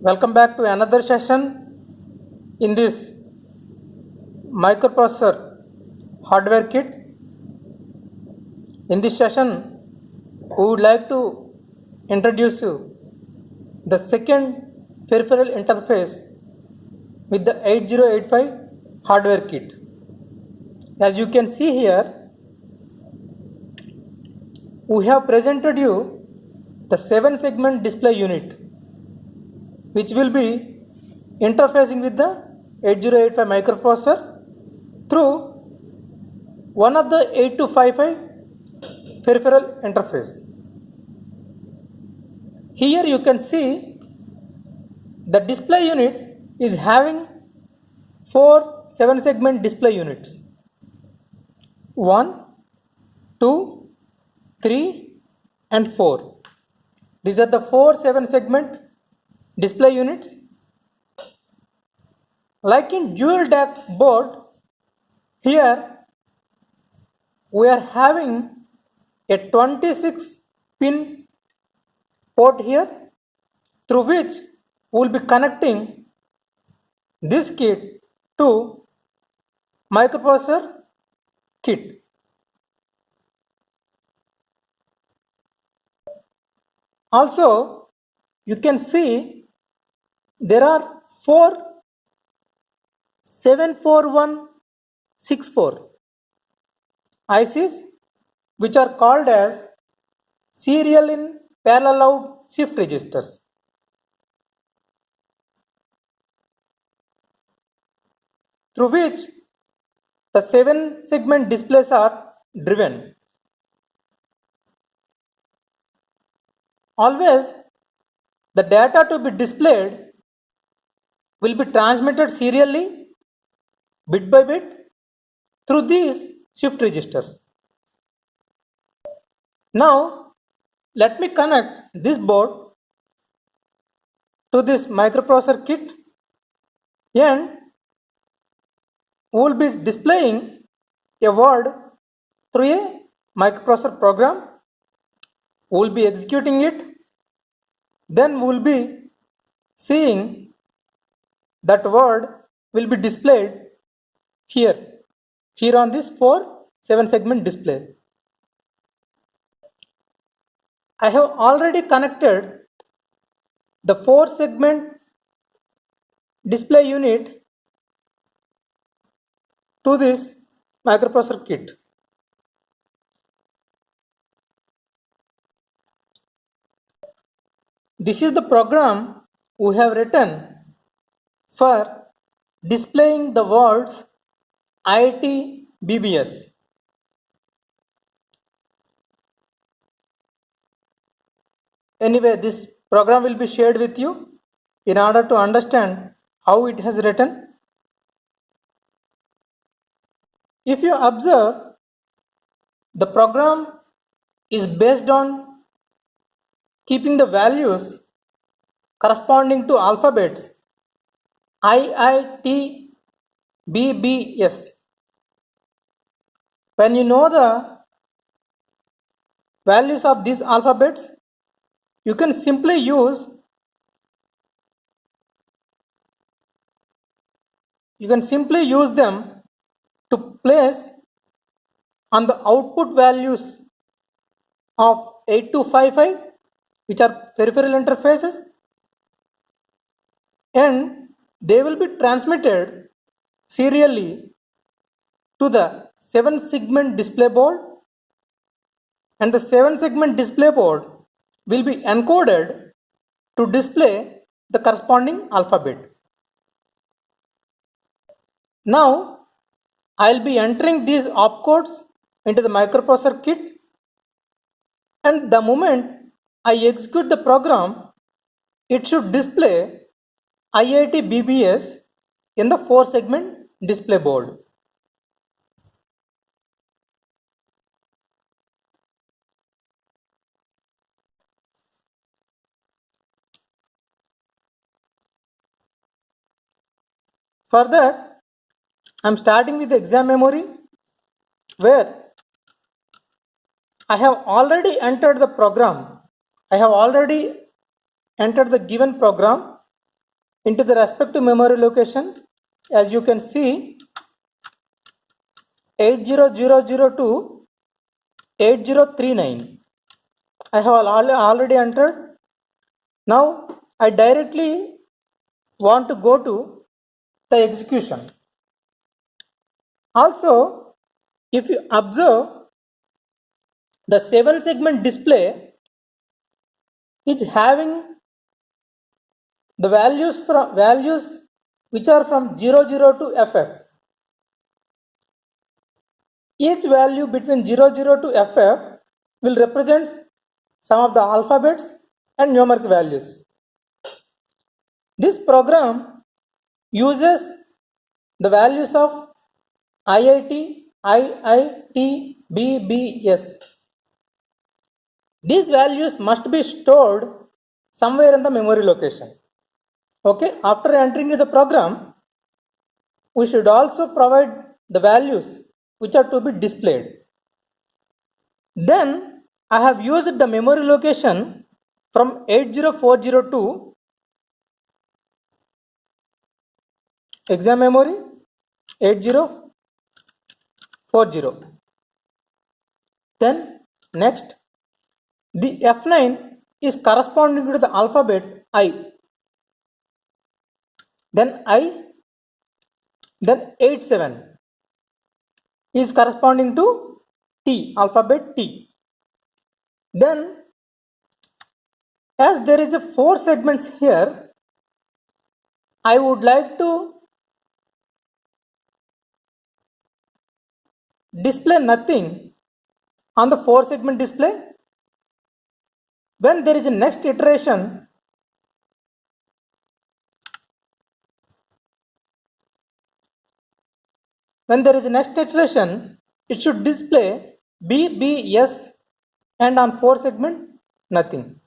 Welcome back to another session in this microprocessor hardware kit. In this session, we would like to introduce you the second peripheral interface with the 8085 hardware kit. As you can see here, we have presented you the 7-segment display unit, which will be interfacing with the 8085 microprocessor through one of the 8255 peripheral interface. Here you can see the display unit is having 4 7-segment display units: 1, 2, 3 and 4. These are the 4 7-segment display units. Like in dual DAC board, here we are having a 26 pin port here, through which we will be connecting this kit to microprocessor kit. Also, you can see there are 4 74164 ICs which are called as serial in parallel out shift registers. Through which the 7-segment displays are driven. Always the data to be displayed will be transmitted serially, bit by bit, through these shift registers. Now let me connect this board to this microprocessor kit, and we will be displaying a word through a microprocessor program. We will be executing it, then we will be seeing that word will be displayed here on this 4 7-segment display. I have already connected the 4-segment display unit to this microprocessor kit. This is the program we have written for displaying the words IIT BBS. Anyway, this program will be shared with you in order to understand how it has written. If you observe, the program is based on keeping the values corresponding to alphabets IIT BBS. When you know the values of these alphabets, you can simply use them to place on the output values of 8255, which are peripheral interfaces, and they will be transmitted serially to the 7-segment display board, and the 7-segment display board will be encoded to display the corresponding alphabet. Now I will be entering these opcodes into the microprocessor kit, and the moment I execute the program, it should display IIT BBS in the 4-segment display board. For that, I am starting with the exam memory, where I have already entered the program. I have already entered the given program into the respective memory location. As you can see, 80000 to 8039. I have already entered. Now I directly want to go to the execution. Also, if you observe, the 7 segment display is having the values which are from 00 to FF. Each value between 00 to FF will represent some of the alphabets and numeric values. This program uses the values of IIT, IIT, BBS. These values must be stored somewhere in the memory location. Okay, after entering the program, we should also provide the values which are to be displayed. Then I have used the memory location from 80402 exam memory 8040. Then next, the F9 is corresponding to the alphabet I. Then 87 is corresponding to T, alphabet T. Then as there is a 4 segments here, I would like to display nothing on the 4 segment display. When there is a next iteration, it should display BBS and on 4 segment nothing.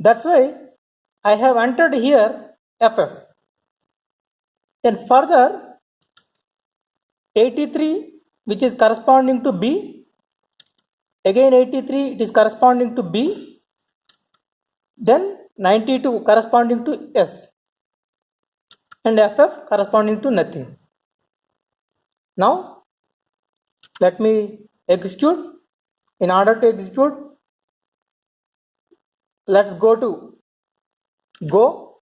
That's why I have entered here FF. Then further 83, which is corresponding to B, again 83, it is corresponding to B, then 92 corresponding to S, and FF corresponding to nothing. Now let me execute. In order to execute, let's go to Go.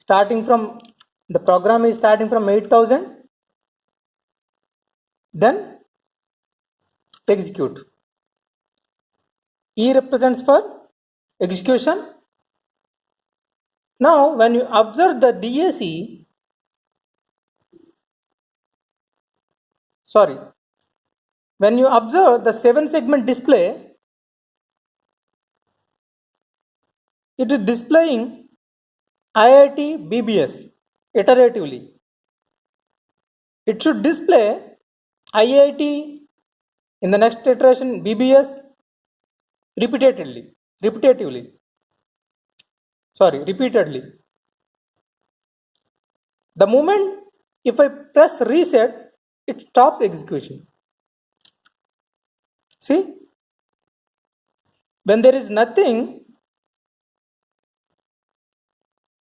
The program is starting from 8000. Then execute. E represents for execution. Now when you observe the DAC, when you observe the 7 segment display, it is displaying IIT BBS iteratively. It should display IIT in the next iteration BBS repeatedly. The moment if I press reset, it stops execution. See, when there is nothing,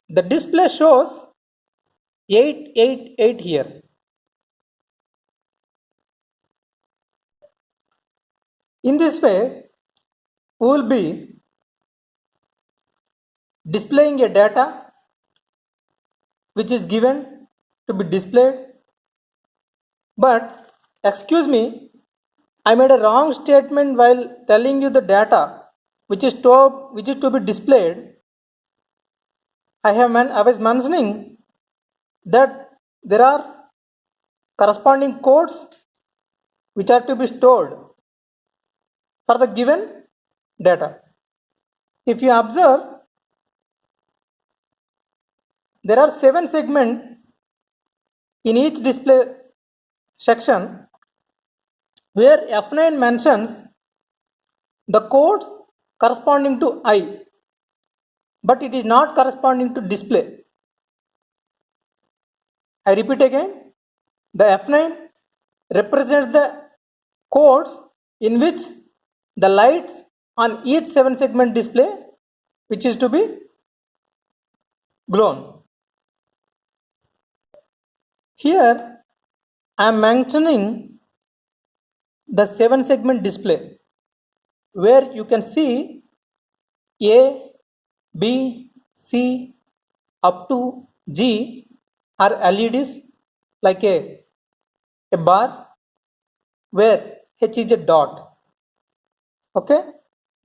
the display shows 888 here. In this way, we will be displaying a data which is given to be displayed. But excuse me, I made a wrong statement while telling you the data which is to be displayed. I was mentioning that there are corresponding codes which are to be stored for the given data. If you observe, there are 7 segments in each display section where F9 mentions the codes corresponding to I, but it is not corresponding to display. I repeat again, the F9 represents the codes in which the lights on each 7 segment display which is to be blown. Here I am mentioning the 7 segment display where you can see A, B, C up to G are LEDs like a bar where H is a dot. Okay,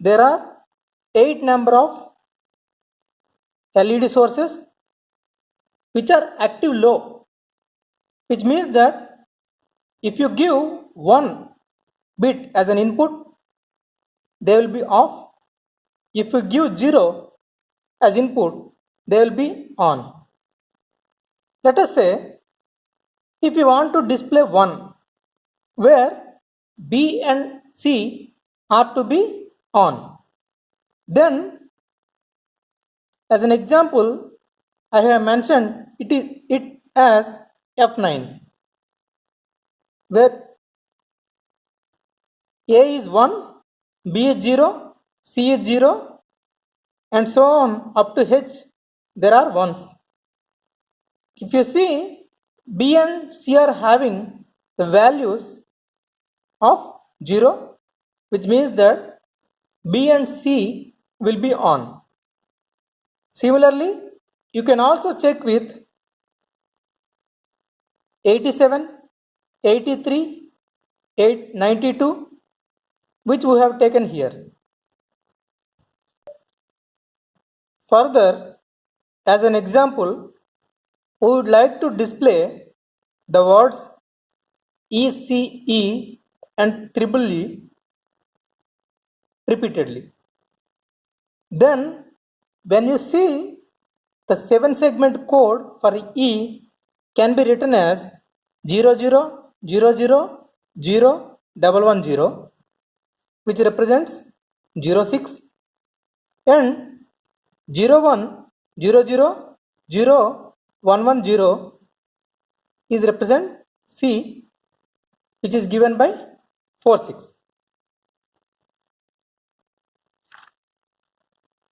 there are 8 number of LED sources which are active low, which means that if you give one bit as an input, they will be off. If you give 0 as input, they will be on. Let us say if you want to display 1 where B and C are to be on, then as an example I have mentioned it as F9 where A is 1, B is 0, C is 0 and so on up to H there are ones. If you see B and C are having the values of 0, which means that B and C will be on. Similarly, you can also check with 87, 83, 92 which we have taken here. Further, as an example, we would like to display the words ECE and triple E repeatedly. Then when you see the 7 segment code for E can be written as 00000110 which represents 06 and 01000110 is represent C which is given by 46.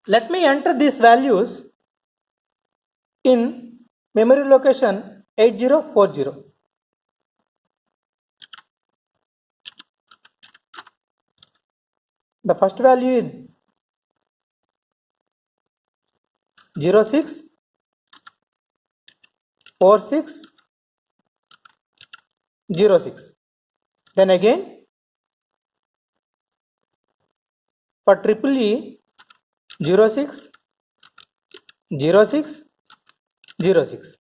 Let me enter these values in memory location 8040. The first value is 06 46 06. Then again for triple E 06 06 06.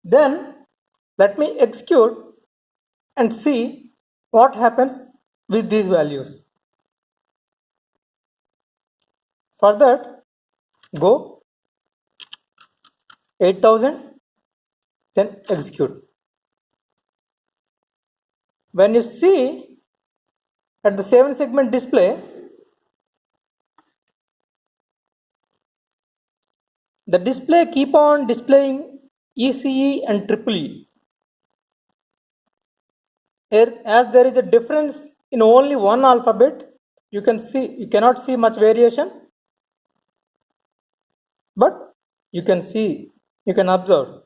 Then let me execute and see what happens with these values. For that, go 8000, then execute. When you see at the 7 segment display, the display keep on displaying ECE and triple E. As there is a difference in only one alphabet, you cannot see much variation, but you can observe.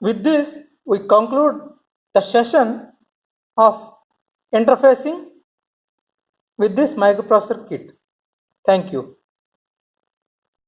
With this, we conclude the session of interfacing with this microprocessor kit. Thank you.